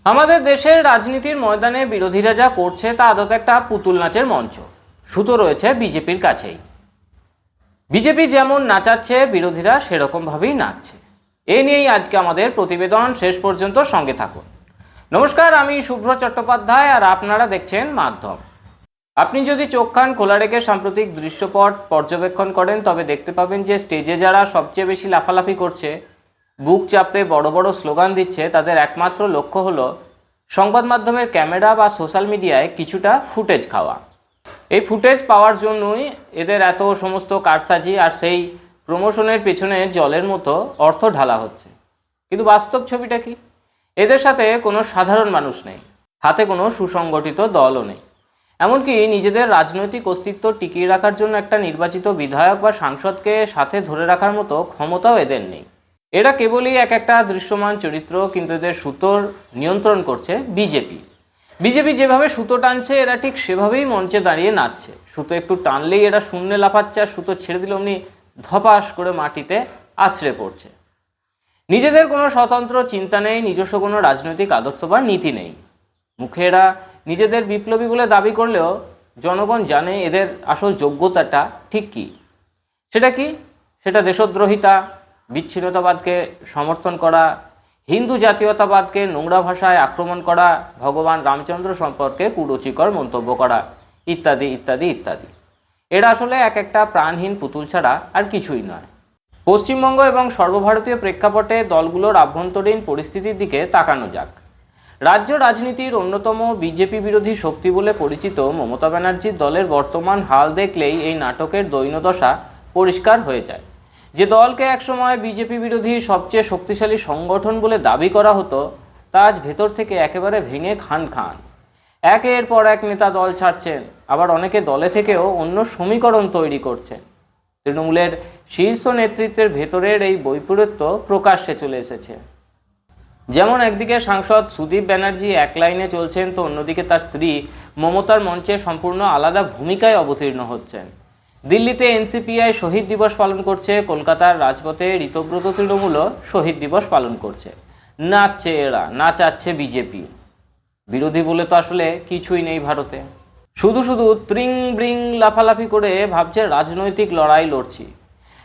আমাদের দেশের রাজনীতির ময়দানে বিরোধীরা যা করছে তা আদত একটা পুতুল নাচের মঞ্চ। সুতো রয়েছে বিজেপির কাছেই। বিজেপি যেমন নাচাচ্ছে, বিরোধীরা সেরকমভাবেই নাচছে। এ নিয়েই আজকে আমাদের প্রতিবেদন, শেষ পর্যন্ত সঙ্গে থাকুন। নমস্কার, আমি শুভ্র চট্টোপাধ্যায় আর আপনারা দেখছেন মাধ্যম। আপনি যদি চোখ কান খোলা রেখে সাম্প্রতিক দৃশ্যপট পর্যবেক্ষণ করেন তবে দেখতে পাবেন যে স্টেজে যারা সবচেয়ে বেশি লাফালাফি করছে, বুক চাপড়ে বড় বড় স্লোগান দিচ্ছে, তাদের একমাত্র লক্ষ্য হলো সংবাদ মাধ্যমের ক্যামেরা বা সোশ্যাল মিডিয়ায় কিছুটা ফুটেজ খাওয়া। এই ফুটেজ পাওয়ার জন্যই এদের এত সমস্ত কারসাজি আর সেই প্রমোশনের পেছনে জলের মতো অর্থ ঢালা হচ্ছে। কিন্তু বাস্তব ছবিটা কি? এদের সাথে কোনো সাধারণ মানুষ নেই, হাতে কোনো সুসংগঠিত দলও নেই, এমনকি নিজেদের রাজনৈতিক অস্তিত্ব টিকিয়ে রাখার জন্য একটা নির্বাচিত বিধায়ক বা সাংসদকে সাথে ধরে রাখার মতো ক্ষমতাও এদের নেই। এরা কেবলই একটা দৃশ্যমান চরিত্র, কিন্তু এদের সুতোর নিয়ন্ত্রণ করছে বিজেপি। বিজেপি যেভাবে সুতো টানছে, এরা ঠিক সেভাবেই মঞ্চে দাঁড়িয়ে নাচছে। সুতো একটু টানলেই এরা শূন্যে লাফাচ্ছে, আর সুতো ছেড়ে দিলে অমনি ধপাস করে মাটিতে আছড়ে পড়ছে। নিজেদের কোনো স্বতন্ত্র চিন্তা নেই, নিজস্ব কোনো রাজনৈতিক আদর্শ বা নীতি নেই। মুখে এরা নিজেদের বিপ্লবী বলে দাবি করলেও জনগণ জানে এদের আসল যোগ্যতাটা ঠিক কী। সেটা কি? সেটা দেশদ্রোহিতা, বিচ্ছিন্নতাবাদকে সমর্থন করা, হিন্দু জাতীয়তাবাদকে নোংরা ভাষায় আক্রমণ করা, ভগবান রামচন্দ্র সম্পর্কে কুরুচিকর মন্তব্য করা, ইত্যাদি ইত্যাদি ইত্যাদি। এরা আসলে একটা প্রাণহীন পুতুল ছাড়া আর কিছুই নয়। পশ্চিমবঙ্গ এবং সর্বভারতীয় প্রেক্ষাপটে দলগুলোর আভ্যন্তরীণ পরিস্থিতির দিকে তাকানো যাক। রাজ্য রাজনীতির অন্যতম বিজেপি বিরোধী শক্তি বলে পরিচিত মমতা ব্যানার্জির দলের বর্তমান হাল দেখলেই এই নাটকের দৈন্যদশা পরিষ্কার হয়ে যায়। যে দলকে একসময় বিজেপি বিরোধী সবচেয়ে শক্তিশালী সংগঠন বলে দাবি করা হতো, তা আজ ভেতর থেকে একেবারে ভেঙে খান খান। একের পর এক নেতা দল ছাড়ছেন, আবার অনেকে দলে থেকেও অন্য সমীকরণ তৈরি করছেন। তৃণমূলের শীর্ষ নেতৃত্বের ভেতরের এই বৈপরীত্য প্রকাশ্যে চলে এসেছে। যেমন একদিকে সাংসদ সুদীপ ব্যানার্জি এক লাইনে চলছেন, তো অন্যদিকে তার স্ত্রী মমতার মঞ্চে সম্পূর্ণ আলাদা ভূমিকায় অবতীর্ণ হচ্ছেন। দিল্লিতে এনসিপিআই শহীদ দিবস পালন করছে, কলকাতার রাজপথে ঋতব্রত তৃণমূলও শহীদ দিবস পালন করছে। নাচছে এরা, নাচাচ্ছে বিজেপি। বিরোধী বলে তো আসলে কিছুই নেই ভারতে। শুধু শুধু ত্রিং ব্রিং লাফালাফি করে ভাবছে রাজনৈতিক লড়াই লড়ছি।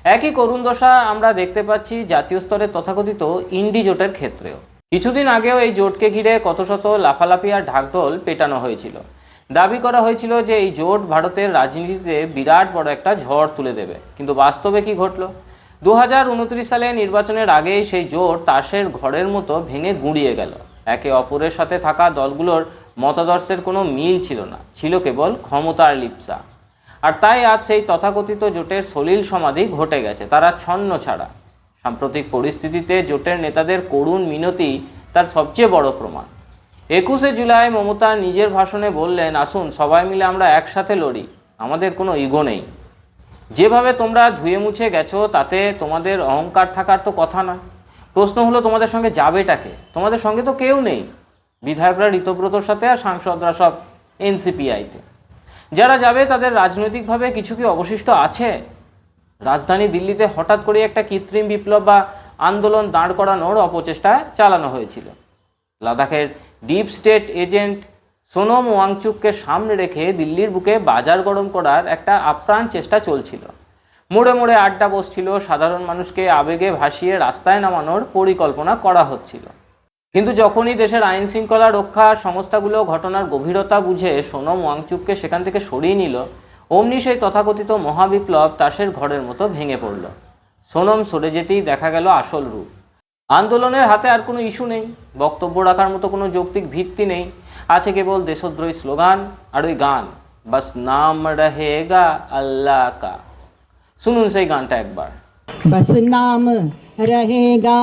একই করুণ দশা আমরা দেখতে পাচ্ছি জাতীয় স্তরে তথাকথিত ইন্ডি জোটের ক্ষেত্রেও। কিছুদিন আগেও এই জোটকে ঘিরে কত শত লাফালাফি আর ঢাকঢোল পেটানো হয়েছিল। দাবি করা হয়েছিল যে এই জোট ভারতের রাজনীতিতে বিরাট বড় একটা ঝড় তুলে দেবে। কিন্তু বাস্তবে কি ঘটল? 2029 সালে নির্বাচনের আগেই সেই জোট তাসের ঘরের মতো ভেঙে গুঁড়িয়ে গেল। একে অপরের সাথে থাকা দলগুলোর মতাদর্শের কোনো মিল ছিল না, ছিল কেবল ক্ষমতার লিপ্সা। আর তাই আজ সেই তথাকথিত জোটের সলিল সমাধি ঘটে গেছে, তারা ছন্ন ছাড়া। সাম্প্রতিক পরিস্থিতিতে জোটের নেতাদের করুণ মিনতি তার সবচেয়ে বড় প্রমাণ। 21শে জুলাই মমতা নিজের ভাষণে বললেন, আসুন সবাই মিলে আমরা একসাথে লড়ি, আমাদের কোনো ইগো নেই। যেভাবে তোমরা ধুয়ে মুছে গেছো তাতে তোমাদের অহংকার থাকার তো কথা না। প্রশ্ন হলো তোমাদের সঙ্গে যাবেটাকে? তোমাদের সঙ্গে তো কেউ নেই। বিধায়করা ঋতব্রতর সাথে আর সাংসদরা সব এনসিপিআইতে। যারা যাবে তাদের রাজনৈতিকভাবে কিছু কি অবশিষ্ট আছে? রাজধানী দিল্লিতে হঠাৎ করে একটা কৃত্রিম বিপ্লব বা আন্দোলন দাঁড় করানোর অপচেষ্টা চালানো হয়েছিল। লাদাখের ডিপ স্টেট এজেন্ট সোনম ওয়াংচুককে সামনে রেখে দিল্লির বুকে বাজার গরম করার একটা আপ্রাণ চেষ্টা চলছিল। মোড়ে মোড়ে আড্ডা বসছিল, সাধারণ মানুষকে আবেগে ভাসিয়ে রাস্তায় নামানোর পরিকল্পনা করা হচ্ছিল। কিন্তু যখনই দেশের আইন শৃঙ্খলা রক্ষা সংস্থাগুলো ঘটনার গভীরতা বুঝে সোনম ওয়াংচুককে সেখান থেকে সরিয়ে নিল, অমনি সেই তথাকথিত মহাবিপ্লব তাসের ঘরের মতো ভেঙে পড়ল। সোনম সরে যেতেই দেখা গেল আসল রূপ। আন্দোলনের হাতে আর কোনো ইস্যু নেই, বক্তব্য রাখার মতো কোনো যৌক্তিক ভিত্তি নেই, আছে কেবল দেশদ্রোহী স্লোগান আর ওই গান, বাস নাম রহেগা আল্লাহ কা। শুনুন সেই গানটা একবার। बस नाम रहेगा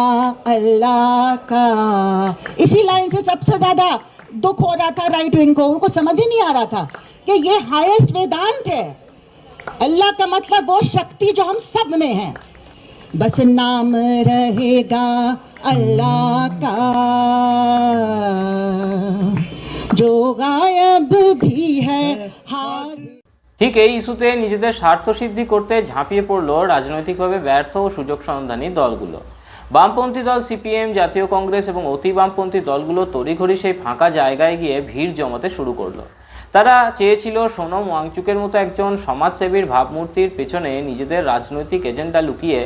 अल्लाह का। इसी लाइन से सबसे ज्यादा दुख हो रहा था राइट विंग को, उनको समझ ही नहीं आ रहा था कि ये हाईएस्ट वेदांत है। अल्लाह का मतलब वो शक्ति जो हम सब में है। बस नाम रहेगा अल्लाह का, जो गायब भी है हाजिर। ঠিক এই ইস্যুতে নিজেদের স্বার্থ সিদ্ধি করতে ঝাঁপিয়ে পড়ল রাজনৈতিকভাবে ব্যর্থ ও সুযোগ সন্ধানী দলগুলো। বামপন্থী দল সিপিএম, জাতীয় কংগ্রেস এবং অতি বামপন্থী দলগুলো তড়িঘড়ি সেই ফাঁকা জায়গায় গিয়ে ভিড় জমাতে শুরু করলো। তারা চেয়েছিল সোনম ওয়াংচুকের মতো একজন সমাজসেবীর ভাবমূর্তির পেছনে নিজেদের রাজনৈতিক এজেন্ডা লুকিয়ে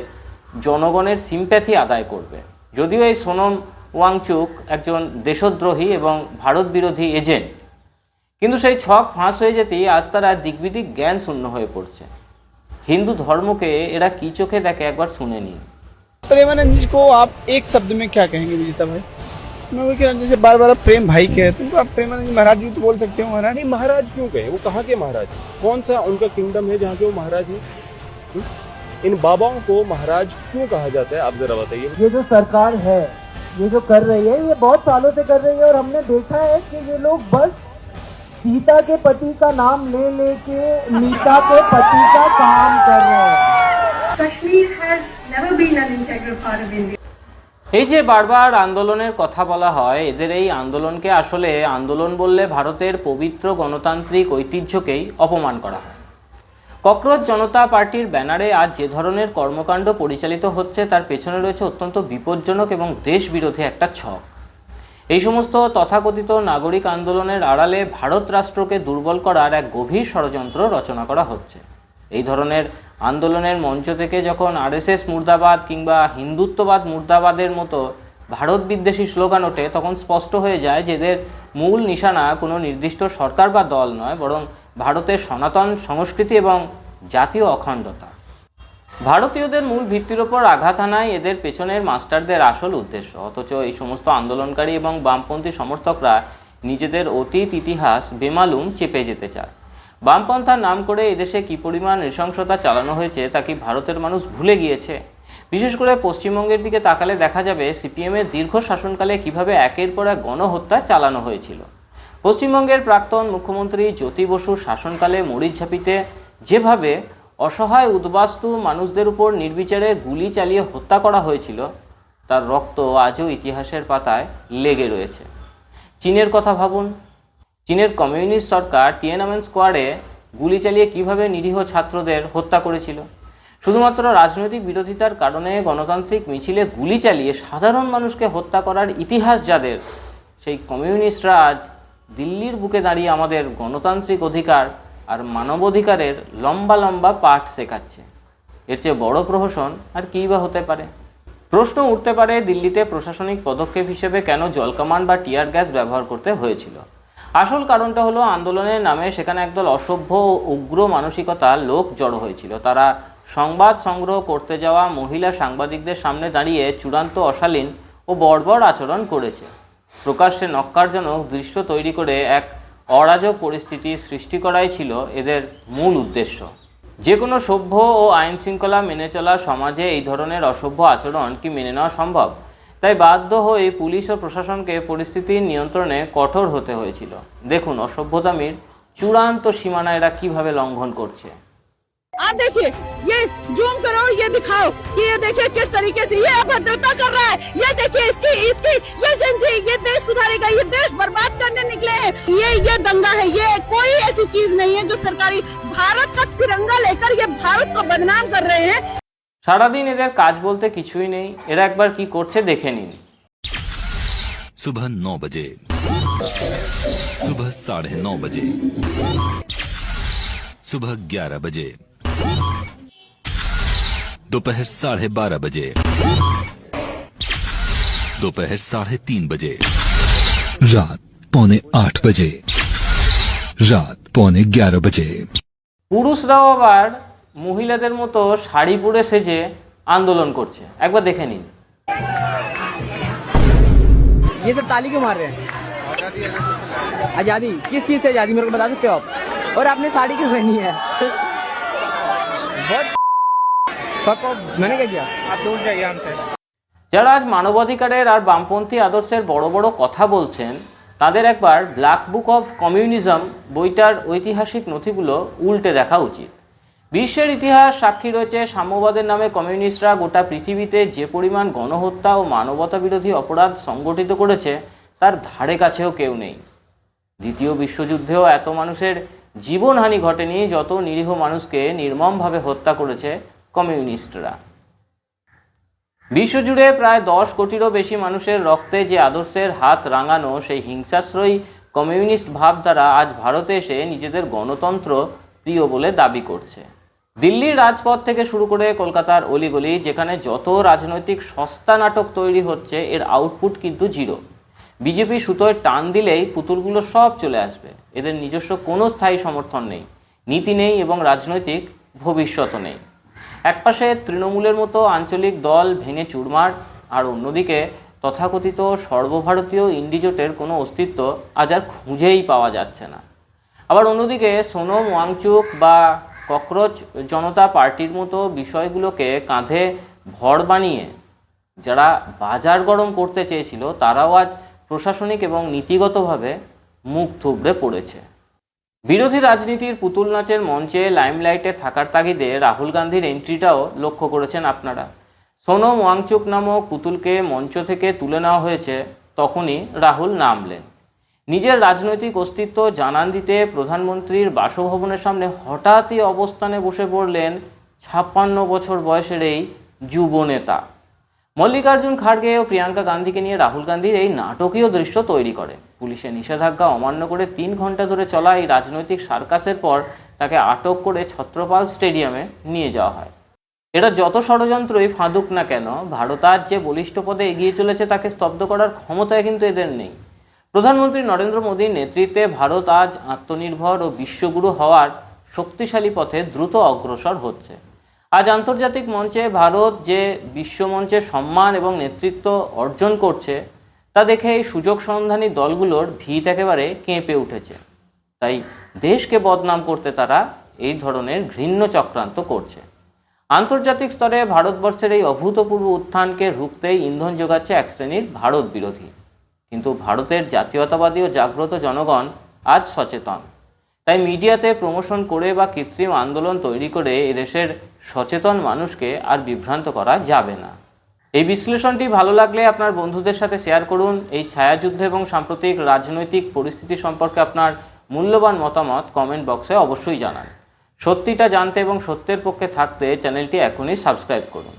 জনগণের সিম্প্যাথি আদায় করবে। যদিও এই সোনম ওয়াংচুক একজন দেশদ্রোহী এবং ভারত বিরোধী এজেন্ট, কিন্তু সেই ছক ফাঁস হয়ে যেতেই আজ তারা দিগ্বিদিক জ্ঞান শূন্য হয়ে পড়ছে। হিন্দু ধর্মকে এরা কি চোখে দেখে একবার শুনে নিন। प्रेमानंद जी को आप एक शब्द में क्या कहेंगे विजेता भाई? मैं वो कह रहा हूं, जैसे बार बार आप प्रेम भाई कहते हैं तो आप प्रेमानंद जी महाराज जी तो बोल सकते हो महाराज। नहीं, महाराज क्यों कहे? वो कहाँ के महाराज? कौन सा उनका किंगडम है जहाँ के वो महाराज हैं? इन बाबाओं को महाराज क्यों कहा जाता है, आप जरा बताइए। ये जो सरकार है, ये जो कर रही है, ये बहुत सालों से कर रही है और हमने देखा है कि ये लोग बस सीता के पति का नाम ले लेके नीता के पति का काम कर रहे हैं। Kashmir has never been an integral part of India. এই যে বারবার আন্দোলনের কথা বলা হয়, এদের এই আন্দোলনকে আসলে আন্দোলন বললে ভারতের পবিত্র গণতান্ত্রিক ঐতিহ্যকেই অপমান করা হয়। ককরোচ জনতা পার্টির ব্যানারে আজ যে ধরনের কর্মকাণ্ড পরিচালিত হচ্ছে তার পেছনে রয়েছে অত্যন্ত বিপজ্জনক এবং দেশবিরোধী একটা ছক। এই সমস্ত তথাকথিত নাগরিক আন্দোলনের আড়ালে ভারত রাষ্ট্রকে দুর্বল করার এক গভীর ষড়যন্ত্র রচনা করা হচ্ছে। এই ধরনের আন্দোলনের মঞ্চ থেকে যখন আরএসএস মুর্দাবাদ কিংবা হিন্দুত্ববাদ মুর্দাবাদের মতো ভারত বিদ্বেষী স্লোগান ওঠে, তখন স্পষ্ট হয়ে যায় যে এদের মূল নিশানা কোনো নির্দিষ্ট সরকার বা দল নয়, বরং ভারতের সনাতন সংস্কৃতি এবং জাতীয় অখণ্ডতা। ভারতীয়দের মূল ভিত্তির ওপর আঘাত হানায় এদের পেছনের মাস্টারদের আসল উদ্দেশ্য। অথচ এই সমস্ত আন্দোলনকারী এবং বামপন্থী সমর্থকরা নিজেদের অতীত ইতিহাস বেমালুম চেপে যেতে চায়। বামপন্থার নাম করে এদেশে কী পরিমাণ নৃশংসতা চালানো হয়েছে তা কি ভারতের মানুষ ভুলে গিয়েছে? বিশেষ করে পশ্চিমবঙ্গের দিকে তাকালে দেখা যাবে সিপিএমের দীর্ঘ শাসনকালে কিভাবে একের পর এক গণহত্যা চালানো হয়েছিল। পশ্চিমবঙ্গের প্রাক্তন মুখ্যমন্ত্রী জ্যোতি বসুর শাসনকালে মরিচঝাপিতে যেভাবে অসহায় উদ্বাস্তু মানুষদের উপর নির্বিচারে গুলি চালিয়ে হত্যা করা হয়েছিল, তার রক্ত আজও ইতিহাসের পাতায় লেগে রয়েছে। চীনের কথা ভাবুন। চীনের কমিউনিস্ট সরকার টিয়েনআনমেন স্কোয়ারে গুলি চালিয়ে কিভাবে নিরীহ ছাত্রদের হত্যা করেছিল। শুধুমাত্র রাজনৈতিক বিরোধিতার কারণে গণতান্ত্রিক মিছিলে গুলি চালিয়ে সাধারণ মানুষকে হত্যা করার ইতিহাস যাদের, সেই কমিউনিস্টরা আজ দিল্লির বুকে দাঁড়িয়ে আমাদের গণতান্ত্রিক অধিকার আর মানবাধিকারের লম্বা লম্বা পাঠ শেখাচ্ছে। এর চেয়ে বড় প্রহসন আর কী বা হতে পারে? প্রশ্ন উঠতে পারে, দিল্লিতে প্রশাসনিক পদক্ষেপ হিসেবে কেন জলকামান বা টিয়ার গ্যাস ব্যবহার করতে হয়েছিল। আসল কারণটা হলো আন্দোলনের নামে সেখানে একদল অসভ্য ও উগ্র মানসিকতার লোক জড়ো হয়েছিল। তারা সংবাদ সংগ্রহ করতে যাওয়া মহিলা সাংবাদিকদের সামনে দাঁড়িয়ে চূড়ান্ত অশালীন ও বর্বর আচরণ করেছে। প্রকাশ্যে নক্কারজনক দৃশ্য তৈরি করে এক অরাজক পরিস্থিতি সৃষ্টি করাই ছিল এদের মূল উদ্দেশ্য। যে কোনো সভ্য ও আইন শৃঙ্খলা মেনে চলা সমাজে এই ধরনের অসভ্য আচরণ কি মেনে নেওয়া সম্ভব? তাই বাধ্য হয়ে পুলিশ ও প্রশাসনকে পরিস্থিতির নিয়ন্ত্রণে কঠোর হতে হয়েছিল। দেখুন অসভ্যতামির চূড়ান্ত সীমানা এরা কিভাবে লঙ্ঘন করছে। आप देखिए, ये जूम करो, ये दिखाओ कि ये देखिए किस तरीके से ये अभद्रता कर रहा है। ये देखिए इसकी ये जनजी, ये देश सुधारेगा, ये देश बर्बाद करने निकले हैं। ये दंगा है, ये कोई ऐसी चीज नहीं है जो सरकारी भारत का तिरंगा लेकर ये भारत को बदनाम कर रहे हैं। সারাদিন এদের কাজ বলতে কিছুই নেই। এরা একবার কি করছে দেখে নিন। सुबह 9 बजे, सुबह 9:30 बजे, सुबह 11 बजे, दोपहर 12:30 बजे, दोपहर 3:30 बजे, रात 7:45 बजे, रात 11:15 बजे। পুরুষরাও আবার মহিলাদের মতো শাড়ি পরে সেজে আন্দোলন করছে, একবার দেখে নিন। ये सब ताली क्यों मार रहे हैं? आजादी किस चीज से आजादी, मेरे को बता सकते हो आप? और आपने साड़ी क्यों पहनी है? मैंने क्या किया? आप दूर जाइए हमसे। যারা আজ মানবাধিকারের আর বামপন্থী আদর্শের বড় বড় কথা বলছেন, তাদের একবার ব্ল্যাক বুক অফ কমিউনিজম বইটার ঐতিহাসিক নথিগুলো উল্টে দেখা উচিত। বিশ্বের ইতিহাস সাক্ষী রয়েছে, সাম্যবাদের নামে কমিউনিস্টরা গোটা পৃথিবীতে যে পরিমাণ গণহত্যা ও মানবতা বিরোধী অপরাধ সংগঠিত করেছে তার ধারে কাছেও কেউ নেই। দ্বিতীয় বিশ্বযুদ্ধেও এত মানুষের জীবনহানি ঘটেনি যত নিরীহ মানুষকে নির্মমভাবে হত্যা করেছে কমিউনিস্টরা। বিশ্বজুড়ে প্রায় 10 কোটিরও বেশি মানুষের রক্তে যে আদর্শের হাত রাঙানো সেই হিংসাশ্রয়ী কমিউনিস্ট ভাবধারা আজ ভারতে এসে নিজেদের গণতন্ত্র প্রিয় বলে দাবি করছে। দিল্লির রাজপথ থেকে শুরু করে কলকাতার অলিগলি যেখানে যত রাজনৈতিক সস্তা নাটক তৈরি হচ্ছে এর আউটপুট কিন্তু জিরো। বিজেপি সুতোয় টান দিলেই পুতুলগুলো সব চলে আসবে। এদের নিজস্ব কোনো স্থায়ী সমর্থন নেই, নীতি নেই এবং রাজনৈতিক ভবিষ্যৎও নেই। একপাশে তৃণমূলের মতো আঞ্চলিক দল ভেঙে চুরমার, আর অন্যদিকে তথাকথিত সর্বভারতীয় ইন্ডিজোটের কোনো অস্তিত্ব আজ আর খুঁজেই পাওয়া যাচ্ছে না। আবার অন্যদিকে সোনম ওয়াংচুক বা ককরোচ জনতা পার্টির মতো বিষয়গুলোকে কাঁধে ভর বানিয়ে যারা বাজার গরম করতে চেয়েছিল তারাও আজ প্রশাসনিক এবং নীতিগতভাবে মুখ থুবড়ে পড়েছে। বিরোধী রাজনীতির পুতুল নাচের মঞ্চে লাইমলাইটে থাকার তাগিদে রাহুল গান্ধীর এন্ট্রিটাও লক্ষ্য করেছেন আপনারা। সোনম ওয়াংচুক নামক পুতুলকে মঞ্চ থেকে তুলে নেওয়া হয়েছে, তখনই রাহুল নামলেন। নিজের রাজনৈতিক অস্তিত্ব জানান দিতে প্রধানমন্ত্রীর বাসভবনের সামনে হঠাৎই অবস্থানে বসে পড়লেন 56 বছর বয়সের এই যুব নেতা। মল্লিকার্জুন খাড়গে ও প্রিয়াঙ্কা গান্ধীকে নিয়ে রাহুল গান্ধীর এই নাটকীয় দৃশ্য তৈরি করে। পুলিশের নিষেধাজ্ঞা অমান্য করে 3 ঘন্টা ধরে চলা এই রাজনৈতিক সার্কাসের পর তাকে আটক করে ছত্রপাল স্টেডিয়ামে নিয়ে যাওয়া হয়। এটা যত ষড়যন্ত্রই ফাঁদুক না কেন, ভারত আজ যে বলিষ্ঠ পদে এগিয়ে চলেছে তাকে স্তব্ধ করার ক্ষমতায় কিন্তু এদের নেই। প্রধানমন্ত্রী নরেন্দ্র মোদীর নেতৃত্বে ভারত আজ আত্মনির্ভর ও বিশ্বগুরু হওয়ার শক্তিশালী পথে দ্রুত অগ্রসর হচ্ছে। আজ আন্তর্জাতিক মঞ্চে ভারত যে বিশ্বমঞ্চে সম্মান এবং নেতৃত্ব অর্জন করছে তা দেখে এই সুযোগ সন্ধানী দলগুলোর ভিত একেবারে কেঁপে উঠেছে। তাই দেশকে বদনাম করতে তারা এই ধরনের ঘৃণ্য চক্রান্ত করছে। আন্তর্জাতিক স্তরে ভারতবর্ষের এই অভূতপূর্ব উত্থানকে রুখতেই ইন্ধন যোগাচ্ছে এক শ্রেণীর ভারত বিরোধী। কিন্তু ভারতের জাতীয়তাবাদী ও জাগ্রত জনগণ আজ সচেতন। তাই মিডিয়াতে প্রমোশন করে বা কৃত্রিম আন্দোলন তৈরি করে এদেশের সচেতন মানুষকে আর বিভ্রান্ত করা যাবে না। এই বিশ্লেষণটি ভালো লাগলে আপনার বন্ধুদের সাথে শেয়ার করুন। এই ছায়াযুদ্ধ এবং সাম্প্রতিক রাজনৈতিক পরিস্থিতি সম্পর্কে আপনার মূল্যবান মতামত কমেন্ট বক্সে অবশ্যই জানান। সত্যিটা জানতে এবং সত্যের পক্ষে থাকতে চ্যানেলটি এখনই সাবস্ক্রাইব করুন।